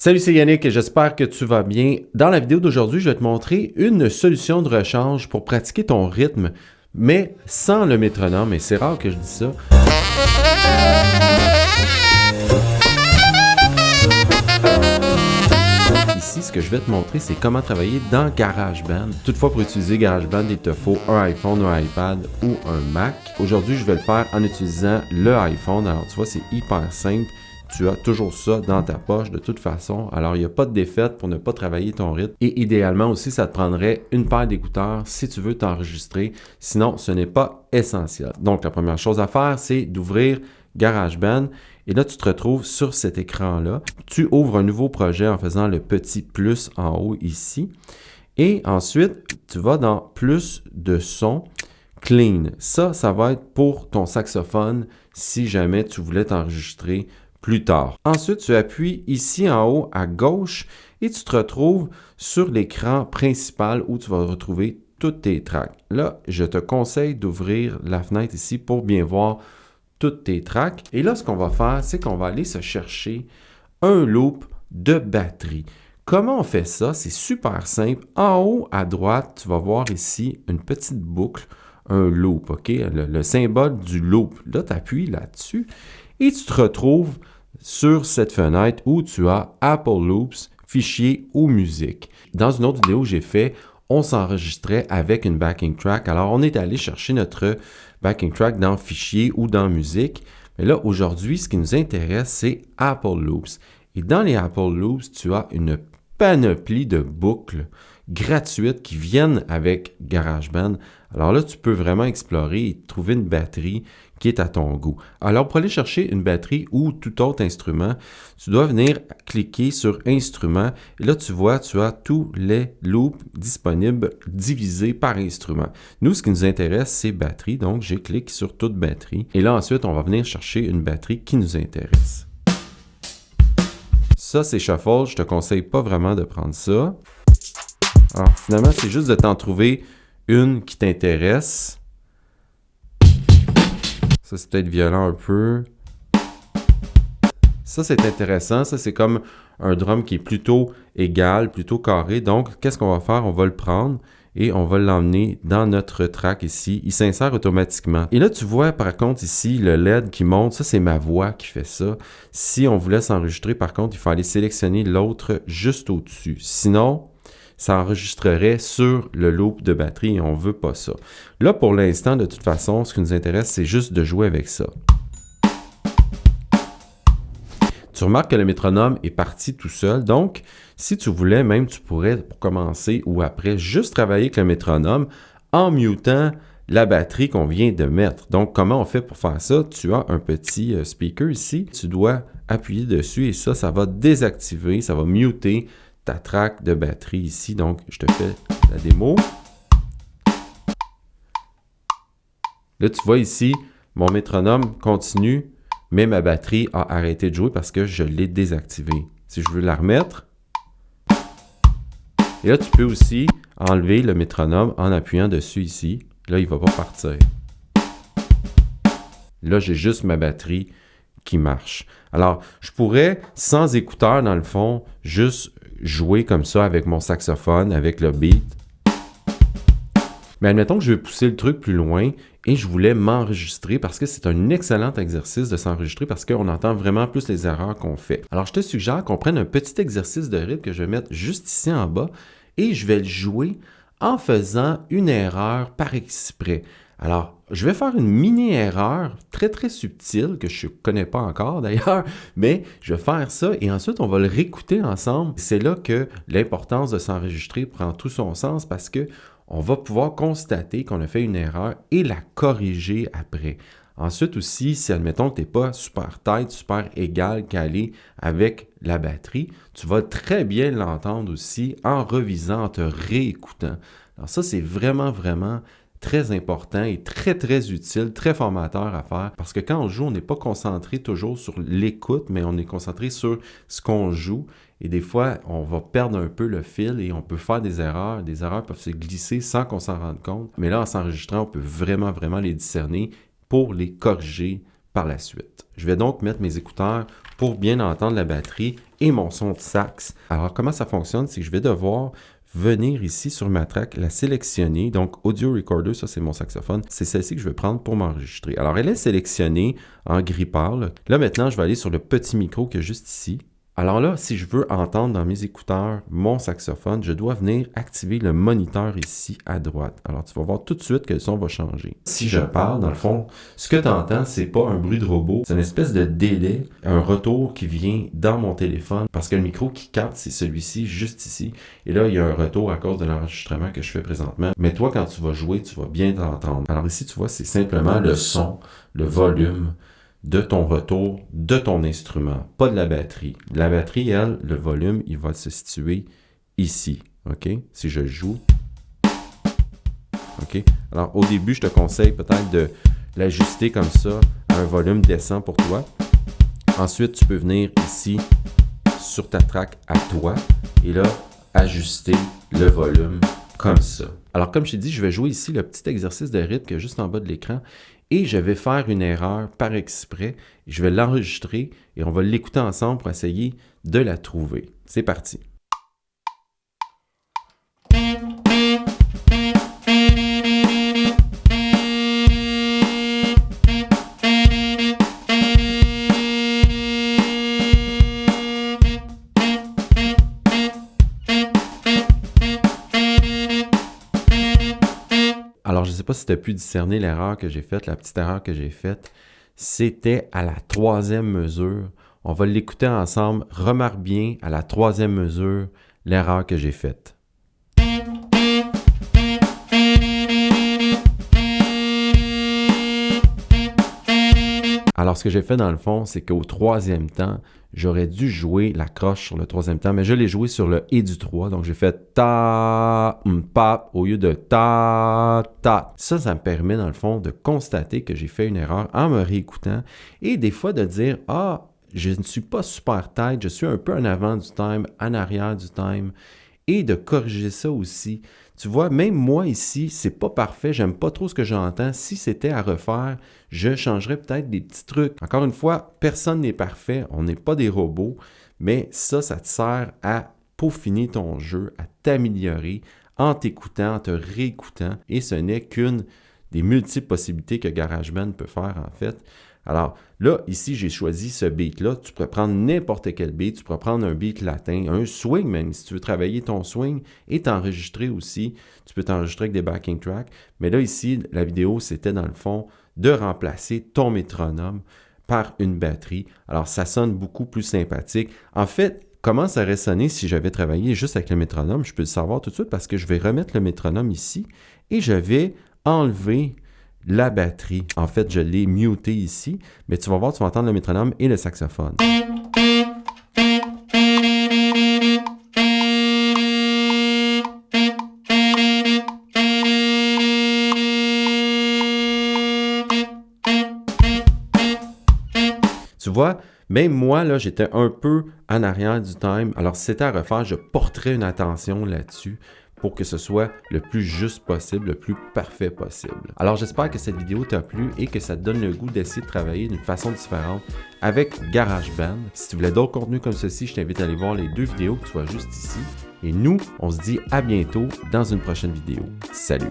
Salut, c'est Yannick et j'espère que tu vas bien. Dans la vidéo d'aujourd'hui, je vais te montrer une solution de rechange pour pratiquer ton rythme, mais sans le métronome, et c'est rare que je dise ça. Ici, ce que je vais te montrer, c'est comment travailler dans GarageBand. Toutefois, pour utiliser GarageBand, il te faut un iPhone, un iPad ou un Mac. Aujourd'hui, je vais le faire en utilisant le iPhone. Alors, tu vois, c'est hyper simple. Tu as toujours ça dans ta poche de toute façon. Alors, il n'y a pas de défaite pour ne pas travailler ton rythme. Et idéalement aussi, ça te prendrait une paire d'écouteurs si tu veux t'enregistrer. Sinon, ce n'est pas essentiel. Donc, la première chose à faire, c'est d'ouvrir GarageBand. Et là, tu te retrouves sur cet écran-là. Tu ouvres un nouveau projet en faisant le petit plus en haut ici. Et ensuite, tu vas dans plus de son. Clean. Ça va être pour ton saxophone si jamais tu voulais t'enregistrer plus tard. Ensuite, tu appuies ici en haut à gauche et tu te retrouves sur l'écran principal où tu vas retrouver toutes tes tracks. Là, je te conseille d'ouvrir la fenêtre ici pour bien voir toutes tes tracks. Et là, ce qu'on va faire, c'est qu'on va aller se chercher un loop de batterie. Comment on fait ça? C'est super simple. En haut à droite, tu vas voir ici une petite boucle, un loop, OK? Le symbole du loop. Là, tu appuies là-dessus et tu te retrouves sur cette fenêtre où tu as Apple Loops, fichier ou musique. Dans une autre vidéo que j'ai fait, on s'enregistrait avec une backing track. Alors, on est allé chercher notre backing track dans fichier ou dans musique. Mais là, aujourd'hui, ce qui nous intéresse, c'est Apple Loops. Et dans les Apple Loops, tu as une panoplie de boucles gratuites qui viennent avec GarageBand. Alors là, tu peux vraiment explorer et trouver une batterie qui est à ton goût. Alors, pour aller chercher une batterie ou tout autre instrument, tu dois venir cliquer sur Instrument. Et là, tu vois, tu as tous les loops disponibles divisés par instrument. Nous, ce qui nous intéresse, c'est batterie. Donc, j'ai cliqué sur toute batterie. Et là, ensuite, on va venir chercher une batterie qui nous intéresse. Ça, c'est Shuffle. Je te conseille pas vraiment de prendre ça. Alors, finalement, c'est juste de t'en trouver une qui t'intéresse. Ça, c'est peut-être violent un peu. Ça, c'est intéressant. Ça, c'est comme un drum qui est plutôt égal, plutôt carré. Donc, qu'est-ce qu'on va faire? On va le prendre et on va l'emmener dans notre track ici. Il s'insère automatiquement. Et là, tu vois, par contre, ici, le LED qui monte. Ça, c'est ma voix qui fait ça. Si on voulait s'enregistrer, par contre, il faut aller sélectionner l'autre juste au-dessus. Sinon, ça enregistrerait sur le loop de batterie et on ne veut pas ça. Là, pour l'instant, de toute façon, ce qui nous intéresse, c'est juste de jouer avec ça. Tu remarques que le métronome est parti tout seul. Donc, si tu voulais, même tu pourrais, pour commencer ou après, juste travailler avec le métronome en mutant la batterie qu'on vient de mettre. Donc, comment on fait pour faire ça? Tu as un petit speaker ici. Tu dois appuyer dessus et ça va désactiver, ça va muter ta track de batterie ici. Donc, je te fais la démo. Là, tu vois ici, mon métronome continue, mais ma batterie a arrêté de jouer parce que je l'ai désactivée. Si je veux la remettre, et là, tu peux aussi enlever le métronome en appuyant dessus ici. Là, il ne va pas partir. Là, j'ai juste ma batterie qui marche. Alors, je pourrais, sans écouteur dans le fond, juste jouer comme ça avec mon saxophone, avec le beat. Mais admettons que je vais pousser le truc plus loin et je voulais m'enregistrer parce que c'est un excellent exercice de s'enregistrer parce qu'on entend vraiment plus les erreurs qu'on fait. Alors, je te suggère qu'on prenne un petit exercice de rythme que je vais mettre juste ici en bas et je vais le jouer en faisant une erreur par exprès. Alors, je vais faire une mini-erreur très, très subtile que je ne connais pas encore d'ailleurs, mais je vais faire ça et ensuite, on va le réécouter ensemble. C'est là que l'importance de s'enregistrer prend tout son sens parce que on va pouvoir constater qu'on a fait une erreur et la corriger après. Ensuite aussi, si admettons que tu n'es pas super tight, super égal, calé avec la batterie, tu vas très bien l'entendre aussi en revisant, en te réécoutant. Alors ça, c'est vraiment, vraiment très important et très, très utile, très formateur à faire parce que quand on joue, on n'est pas concentré toujours sur l'écoute, mais on est concentré sur ce qu'on joue et des fois, on va perdre un peu le fil et on peut faire des erreurs. Des erreurs peuvent se glisser sans qu'on s'en rende compte, mais là, en s'enregistrant, on peut vraiment, vraiment les discerner pour les corriger par la suite. Je vais donc mettre mes écouteurs pour bien entendre la batterie et mon son de sax. Alors, comment ça fonctionne? C'est que je vais devoir venir ici sur ma track, la sélectionner. Donc, Audio Recorder, ça c'est mon saxophone. C'est celle-ci que je vais prendre pour m'enregistrer. Alors, elle est sélectionnée en gris pâle. Là, maintenant, je vais aller sur le petit micro qui est juste ici. Alors là, si je veux entendre dans mes écouteurs mon saxophone, je dois venir activer le moniteur ici à droite. Alors, tu vas voir tout de suite que le son va changer. Si je parle, dans le fond, ce que tu entends, c'est pas un bruit de robot, c'est une espèce de délai, un retour qui vient dans mon téléphone parce que le micro qui capte, c'est celui-ci, juste ici. Et là, il y a un retour à cause de l'enregistrement que je fais présentement. Mais toi, quand tu vas jouer, tu vas bien t'entendre. Alors ici, tu vois, c'est simplement le son, le volume de ton retour, de ton instrument, pas de la batterie. La batterie, elle, le volume, il va se situer ici, OK? Si je joue, OK? Alors, au début, je te conseille peut-être de l'ajuster comme ça à un volume décent pour toi. Ensuite, tu peux venir ici sur ta track à toi et là, ajuster le volume comme ça. Alors, comme je t'ai dit, je vais jouer ici le petit exercice de rythme qui est juste en bas de l'écran. Et je vais faire une erreur par exprès. Je vais l'enregistrer et on va l'écouter ensemble pour essayer de la trouver. C'est parti. Alors, je ne sais pas si tu as pu discerner l'erreur que j'ai faite, la petite erreur que j'ai faite. C'était à la 3e mesure. On va l'écouter ensemble. Remarque bien à la 3e mesure l'erreur que j'ai faite. Alors, ce que j'ai fait dans le fond, c'est qu'au 3e temps, j'aurais dû jouer la croche sur le 3e temps, mais je l'ai joué sur le et du 3. Donc, j'ai fait ta, pa au lieu de ta, ta. Ça me permet dans le fond de constater que j'ai fait une erreur en me réécoutant et des fois de dire « Ah, je ne suis pas super tight, je suis un peu en avant du time, en arrière du time. » Et de corriger ça aussi. Tu vois, même moi ici, c'est pas parfait, j'aime pas trop ce que j'entends. Si c'était à refaire, je changerais peut-être des petits trucs. Encore une fois, personne n'est parfait, on n'est pas des robots, mais ça te sert à peaufiner ton jeu, à t'améliorer en t'écoutant, en te réécoutant. Et ce n'est qu'une des multiples possibilités que GarageBand peut faire en fait. Alors là, ici, j'ai choisi ce beat-là. Tu pourrais prendre n'importe quel beat. Tu pourrais prendre un beat latin, un swing même, si tu veux travailler ton swing et t'enregistrer aussi. Tu peux t'enregistrer avec des backing tracks. Mais là, ici, la vidéo, c'était dans le fond de remplacer ton métronome par une batterie. Alors, ça sonne beaucoup plus sympathique. En fait, comment ça aurait sonné si j'avais travaillé juste avec le métronome? Je peux le savoir tout de suite parce que je vais remettre le métronome ici et je vais enlever la batterie. En fait, je l'ai muté ici, mais tu vas voir, tu vas entendre le métronome et le saxophone. Tu vois, même moi, là, j'étais un peu en arrière du time. Alors, si c'était à refaire, je porterais une attention là-dessus pour que ce soit le plus juste possible, le plus parfait possible. Alors, j'espère que cette vidéo t'a plu et que ça te donne le goût d'essayer de travailler d'une façon différente avec GarageBand. Si tu voulais d'autres contenus comme ceci, je t'invite à aller voir les 2 vidéos que tu vois juste ici. Et nous, on se dit à bientôt dans une prochaine vidéo. Salut!